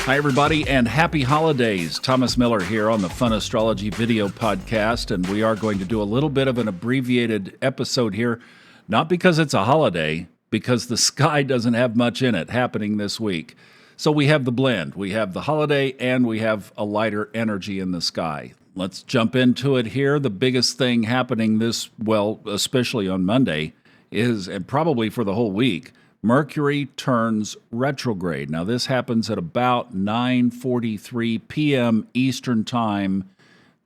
Hi, everybody, and happy holidays. Thomas Miller here on the Fun Astrology video podcast, and we are going to do a little bit of an abbreviated episode here, not because it's a holiday, because the sky doesn't have much in it happening this week. So we have the blend. We have the holiday, and we have a lighter energy in the sky. Let's jump into it here. The biggest thing happening especially on Monday, is, and probably for the whole week, Mercury turns retrograde. Now, this happens at about 9:43 p.m. Eastern Time,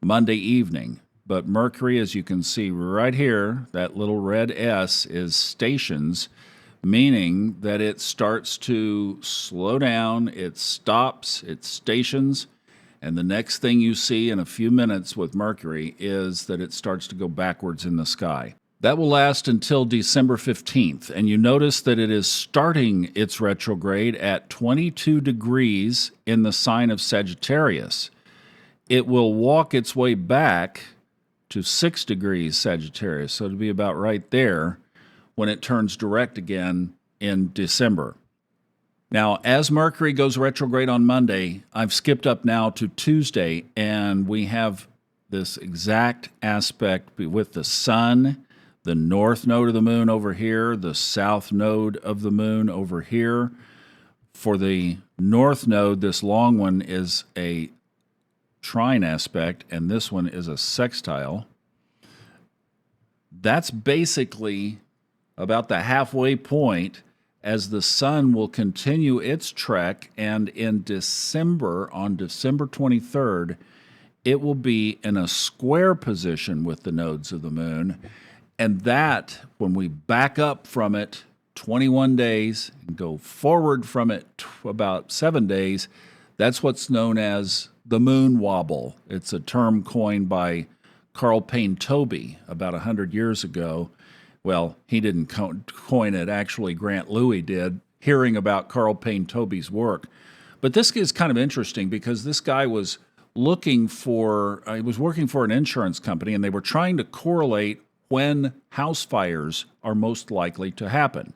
Monday evening. But Mercury, as you can see right here, that little red S is stations, meaning that it starts to slow down, it stops, it stations, and the next thing you see in a few minutes with Mercury is that it starts to go backwards in the sky. That will last until December 15th, and you notice that it is starting its retrograde at 22 degrees in the sign of Sagittarius. It will walk its way back to 6 degrees Sagittarius, so it'll be about right there when it turns direct again in December. Now, as Mercury goes retrograde on Monday, I've skipped up now to Tuesday, and we have this exact aspect with the Sun, the north node of the moon over here, the south node of the moon over here. For the north node, this long one is a trine aspect, and this one is a sextile. That's basically about the halfway point as the sun will continue its trek, and in December, on December 23rd, it will be in a square position with the nodes of the moon. And that, when we back up from it 21 days and go forward from it about 7 days, that's what's known as the moon wobble. It's a term coined by Carl Payne Tobey about 100 years ago. Well, he didn't coin it. Actually, Grant Louis did, hearing about Carl Payne Tobey's work. But this is kind of interesting because this guy was working for an insurance company, and they were trying to correlate when house fires are most likely to happen.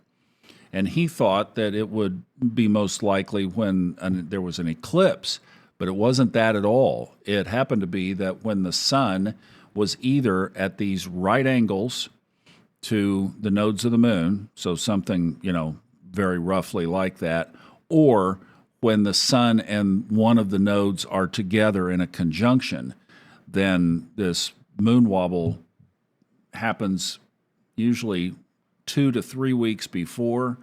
And he thought that it would be most likely when there was an eclipse, but it wasn't that at all. It happened to be that when the sun was either at these right angles to the nodes of the moon, so something, very roughly like that, or when the sun and one of the nodes are together in a conjunction, then this moon wobble happens usually 2 to 3 weeks before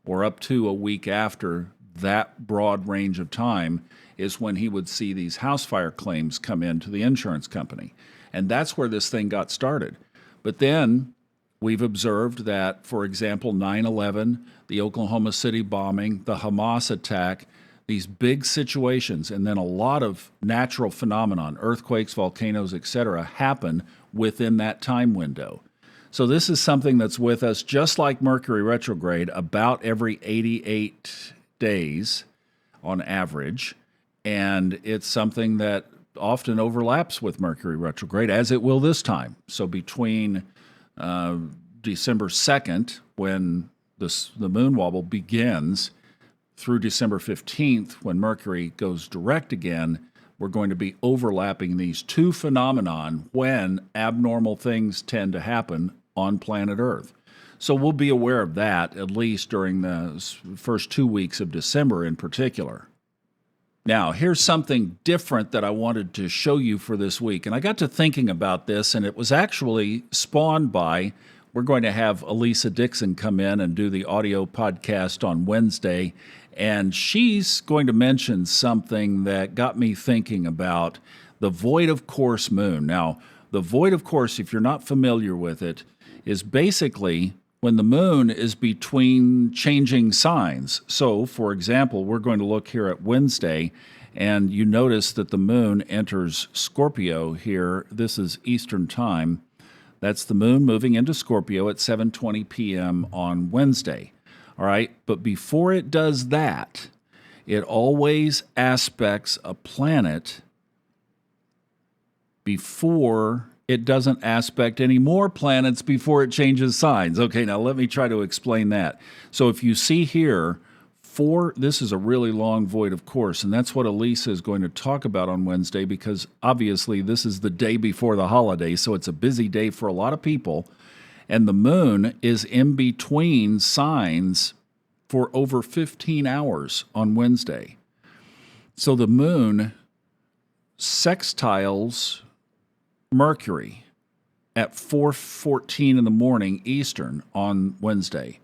or up to a week after that broad range of time is when he would see these house fire claims come into the insurance company. And that's where this thing got started. But then we've observed that, for example, 9/11, the Oklahoma City bombing, the Hamas attack, these big situations, and then a lot of natural phenomenon, earthquakes, volcanoes, etc., happen within that time window. So this is something that's with us, just like Mercury retrograde, about every 88 days on average, and it's something that often overlaps with Mercury retrograde, as it will this time. So between December 2nd, when the moon wobble begins, through December 15th, when Mercury goes direct again, we're going to be overlapping these two phenomenon when abnormal things tend to happen on planet Earth. So we'll be aware of that, at least during the first 2 weeks of December in particular. Now, here's something different that I wanted to show you for this week. And I got to thinking about this, and it was actually spawned by, we're going to have Elisa Dixon come in and do the audio podcast on Wednesday, and she's going to mention something that got me thinking about the void of course moon. Now, the void of course, if you're not familiar with it, is basically when the moon is between changing signs. So, for example, we're going to look here at Wednesday, and you notice that the moon enters Scorpio here. This is Eastern Time. That's the moon moving into Scorpio at 7:20 p.m. on Wednesday. All right, but before it does that, it always aspects a planet before it doesn't aspect any more planets before it changes signs. Okay, now let me try to explain that. So if you see here, this is a really long void of course, and that's what Elisa is going to talk about on Wednesday, because obviously this is the day before the holiday, so it's a busy day for a lot of people, and the moon is in between signs for over 15 hours on Wednesday. So the moon sextiles Mercury at 4:14 in the morning Eastern on Wednesday.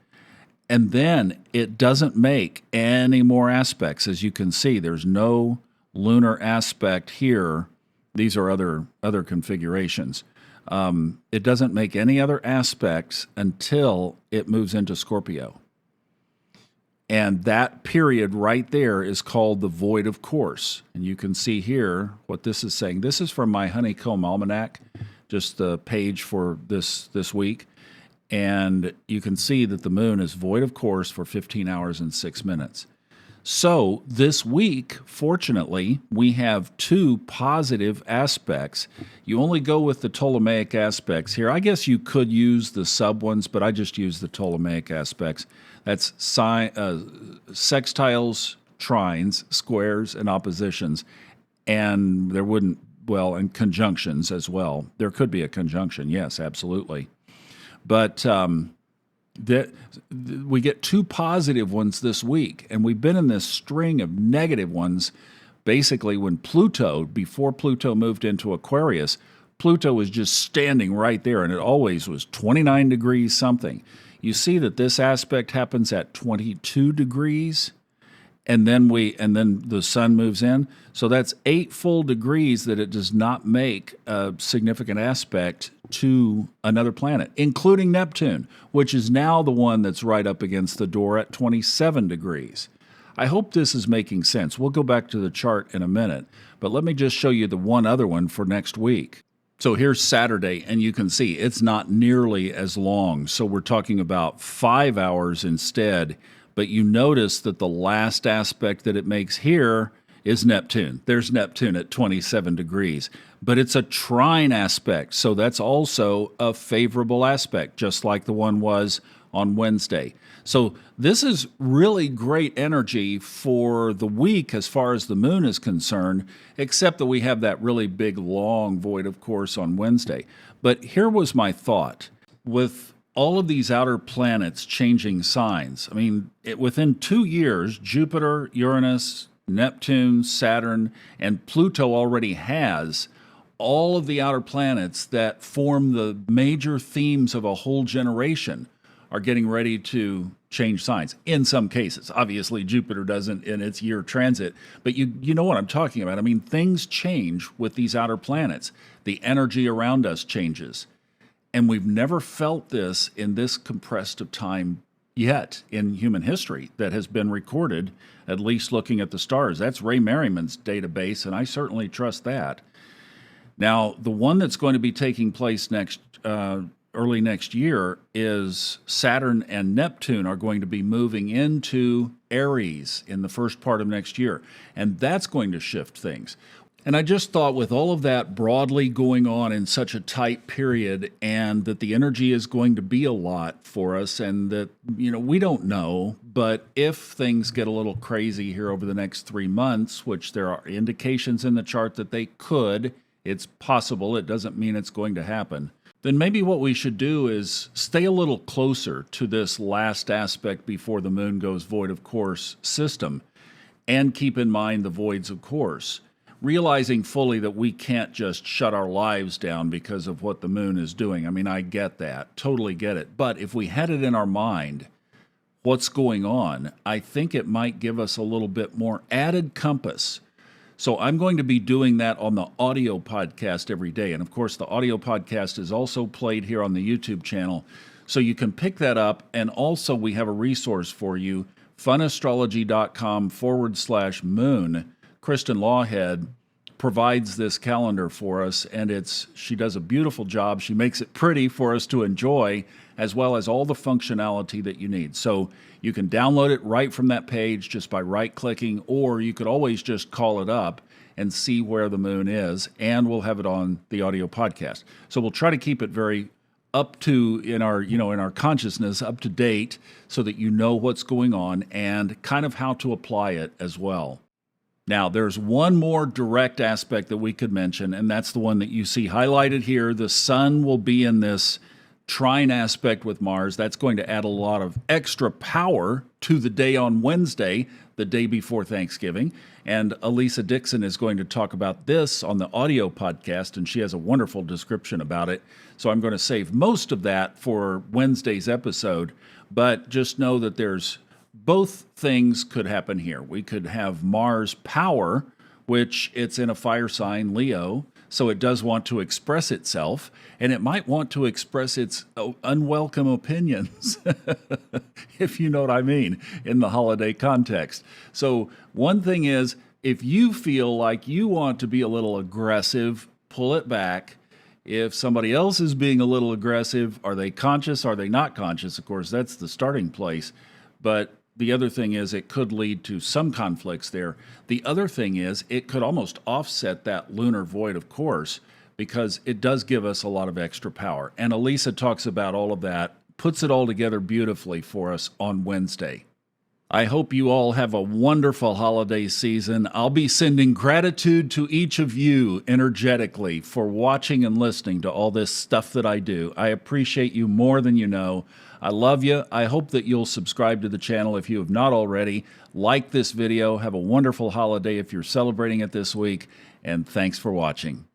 And then it doesn't make any more aspects. As you can see, there's no lunar aspect here. These are other configurations. It doesn't make any other aspects until it moves into Scorpio. And that period right there is called the void of course. And you can see here what this is saying. This is from my Honeycomb Almanac, just the page for this week. And you can see that the moon is void of course for 15 hours and 6 minutes. So this week, fortunately, we have 2 positive aspects. You only go with the Ptolemaic aspects here. I guess you could use the sub ones, but I just use the Ptolemaic aspects. That's sextiles, trines, squares, and oppositions. And there wouldn't, and conjunctions as well. There could be a conjunction, yes, absolutely. But we get 2 positive ones this week, and we've been in this string of negative ones. Basically, before Pluto moved into Aquarius, Pluto was just standing right there, and it always was 29 degrees something. You see that this aspect happens at 22 degrees, and then the sun moves in. So that's 8 full degrees that it does not make a significant aspect to another planet, including Neptune, which is now the one that's right up against the door at 27 degrees. I hope this is making sense. We'll go back to the chart in a minute, but let me just show you the one other one for next week. So here's Saturday, and you can see it's not nearly as long. So we're talking about 5 hours instead, but you notice that the last aspect that it makes here is Neptune. There's Neptune at 27 degrees, but it's a trine aspect, so that's also a favorable aspect, just like the one was on Wednesday. So this is really great energy for the week as far as the moon is concerned, except that we have that really big, long void, of course, on Wednesday. But here was my thought. With all of these outer planets changing signs, I mean, within 2 years, Jupiter, Uranus, Neptune, Saturn, and Pluto already has all of the outer planets that form the major themes of a whole generation are getting ready to change signs. In some cases, obviously Jupiter doesn't in its year transit, but you know what I'm talking about. I mean, things change with these outer planets. The energy around us changes. And we've never felt this in this compressed of time yet in human history that has been recorded, at least looking at the stars. That's Ray Merriman's database, and I certainly trust that. Now, the one that's going to be taking place early next year is Saturn and Neptune are going to be moving into Aries in the first part of next year, and that's going to shift things. And I just thought with all of that broadly going on in such a tight period, and that the energy is going to be a lot for us, and that, we don't know, but if things get a little crazy here over the next 3 months, which there are indications in the chart that they could, it's possible, it doesn't mean it's going to happen, then maybe what we should do is stay a little closer to this last aspect before the moon goes void of course system, and keep in mind the voids of course, realizing fully that we can't just shut our lives down because of what the moon is doing. I mean, I get that, totally get it. But if we had it in our mind, what's going on, I think it might give us a little bit more added compass. So I'm going to be doing that on the audio podcast every day. And of course, the audio podcast is also played here on the YouTube channel. So you can pick that up. And also we have a resource for you, funastrology.com/moon. Kristin Lawhead provides this calendar for us, and she does a beautiful job. She makes it pretty for us to enjoy, as well as all the functionality that you need. So you can download it right from that page just by right-clicking, or you could always just call it up and see where the moon is, and we'll have it on the audio podcast. So we'll try to keep it very up to in our consciousness, up to date, so that you know what's going on and kind of how to apply it as well. Now, there's one more direct aspect that we could mention, and that's the one that you see highlighted here. The sun will be in this trine aspect with Mars. That's going to add a lot of extra power to the day on Wednesday, the day before Thanksgiving. And Elisa Dixon is going to talk about this on the audio podcast, and she has a wonderful description about it. So I'm going to save most of that for Wednesday's episode, but just know that there's both things could happen here. We could have Mars power, which it's in a fire sign, Leo, so it does want to express itself, and it might want to express its unwelcome opinions, if you know what I mean, in the holiday context. So one thing is, if you feel like you want to be a little aggressive, pull it back. If somebody else is being a little aggressive, are they conscious? Are they not conscious? Of course, that's the starting place. But the other thing is it could lead to some conflicts there. The other thing is it could almost offset that lunar void, of course, because it does give us a lot of extra power. And Elisa talks about all of that, puts it all together beautifully for us on Wednesday. I hope you all have a wonderful holiday season. I'll be sending gratitude to each of you energetically for watching and listening to all this stuff that I do. I appreciate you more than you know. I love you. I hope that you'll subscribe to the channel if you have not already. Like this video. Have a wonderful holiday if you're celebrating it this week. And thanks for watching.